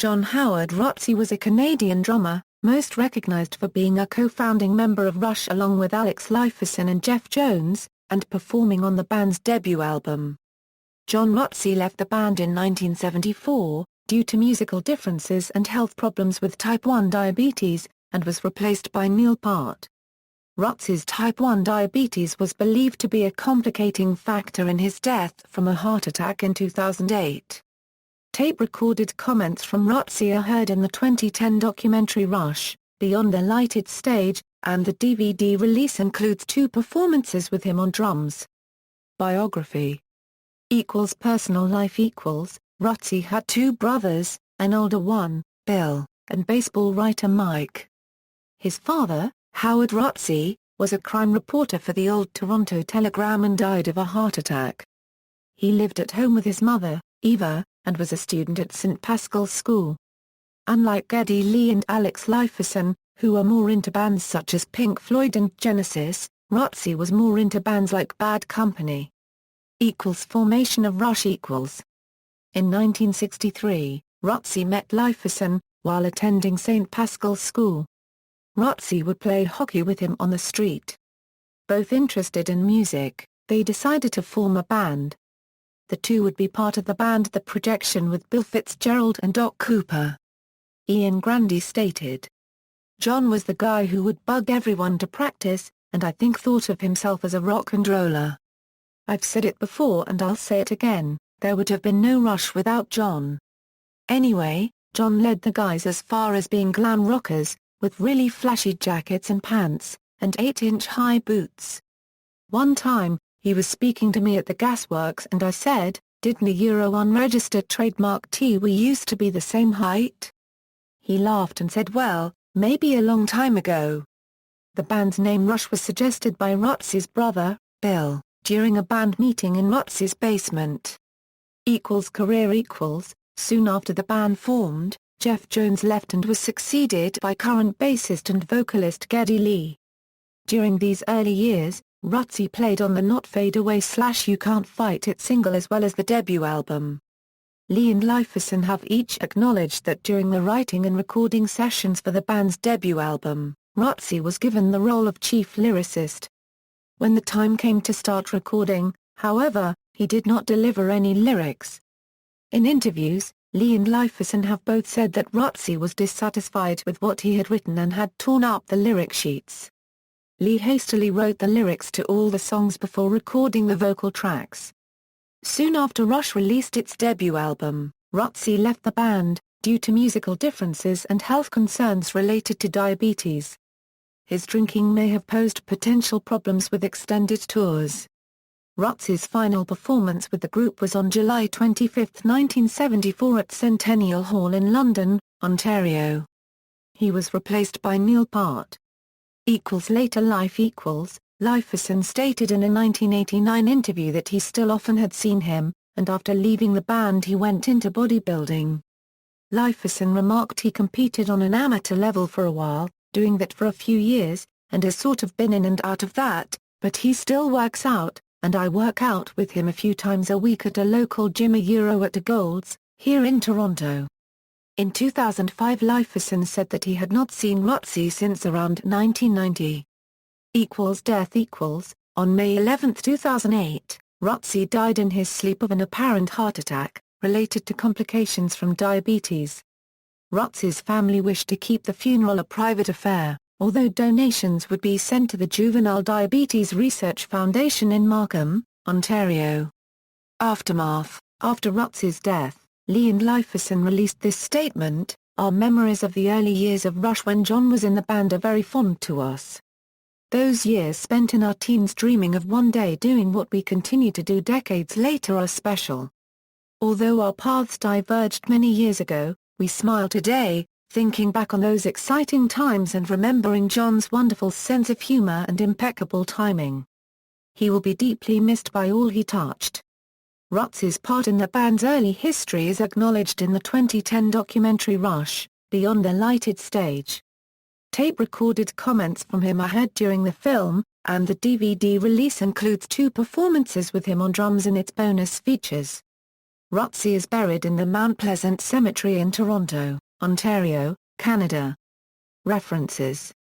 John Howard Rutsey was a Canadian drummer, most recognized for being a co-founding member of Rush along with Alex Lifeson and Jeff Jones, and performing on the band's debut album. John Rutsey left the band in 1974, due to musical differences and health problems with type 1 diabetes, and was replaced by Neil Peart. Rutsey's type 1 diabetes was believed to be a complicating factor in his death from a heart attack in 2008. Tape-recorded comments from Rutsey are heard in the 2010 documentary Rush, Beyond the Lighted Stage, and the DVD release includes 2 performances with him on drums. Biography = Personal life = Rutsey had 2 brothers, an older one, Bill, and baseball writer Mike. His father, Howard Rutsey, was a crime reporter for the Old Toronto Telegram and died of a heart attack. He lived at home with his mother, Eva, and was a student at St. Paschal's School. Unlike Geddy Lee and Alex Lifeson, who were more into bands such as Pink Floyd and Genesis, Rutsey was more into bands like Bad Company. Formation of Rush In 1963, Rutsey met Lifeson, while attending St. Paschal's School. Rutsey would play hockey with him on the street. Both interested in music, they decided to form a band. The two would be part of the band The Projection with Bill Fitzgerald and Doc Cooper. Ian Grandy stated, "John was the guy who would bug everyone to practice, and I think thought of himself as a rock and roller. I've said it before and I'll say it again, there would have been no Rush without John. Anyway, John led the guys as far as being glam rockers, with really flashy jackets and pants, and 8-inch high boots. One time, he was speaking to me at the gasworks and I said, didn't a Euro unregistered trademark T we used to be the same height? He laughed and said well, maybe a long time ago." The band's name Rush was suggested by Rutsey's brother, Bill, during a band meeting in Rutsey's basement. Career Soon after the band formed, Jeff Jones left and was succeeded by current bassist and vocalist Geddy Lee. During these early years, Rutsey played on the Not Fade Away / You Can't Fight It single as well as the debut album. Lee and Lifeson have each acknowledged that during the writing and recording sessions for the band's debut album, Rutsey was given the role of chief lyricist. When the time came to start recording, however, he did not deliver any lyrics. In interviews, Lee and Lifeson have both said that Rutsey was dissatisfied with what he had written and had torn up the lyric sheets. Lee hastily wrote the lyrics to all the songs before recording the vocal tracks. Soon after Rush released its debut album, Rutsey left the band, due to musical differences and health concerns related to diabetes. His drinking may have posed potential problems with extended tours. Rutsey's final performance with the group was on July 25, 1974 at Centennial Hall in London, Ontario. He was replaced by Neil Peart. Later life Lifeson stated in a 1989 interview that he still often had seen him, and after leaving the band he went into bodybuilding. Lifeson remarked he competed on an amateur level for a while, doing that for a few years, and has sort of been in and out of that, but he still works out, and I work out with him a few times a week at a local gym at a Gold's, here in Toronto. In 2005 Lifeson said that he had not seen Rutsey since around 1990. Death On May 11, 2008, Rutsey died in his sleep of an apparent heart attack, related to complications from diabetes. Rutsey's family wished to keep the funeral a private affair, although donations would be sent to the Juvenile Diabetes Research Foundation in Markham, Ontario. Aftermath After Rutsey's death, Lee and Lifeson released this statement, "Our memories of the early years of Rush when John was in the band are very fond to us. Those years spent in our teens dreaming of one day doing what we continue to do decades later are special. Although our paths diverged many years ago, we smile today, thinking back on those exciting times and remembering John's wonderful sense of humor and impeccable timing. He will be deeply missed by all he touched." Rutsey's part in the band's early history is acknowledged in the 2010 documentary Rush, Beyond the Lighted Stage. Tape-recorded comments from him are heard during the film, and the DVD release includes 2 performances with him on drums in its bonus features. Rutsey is buried in the Mount Pleasant Cemetery in Toronto, Ontario, Canada. References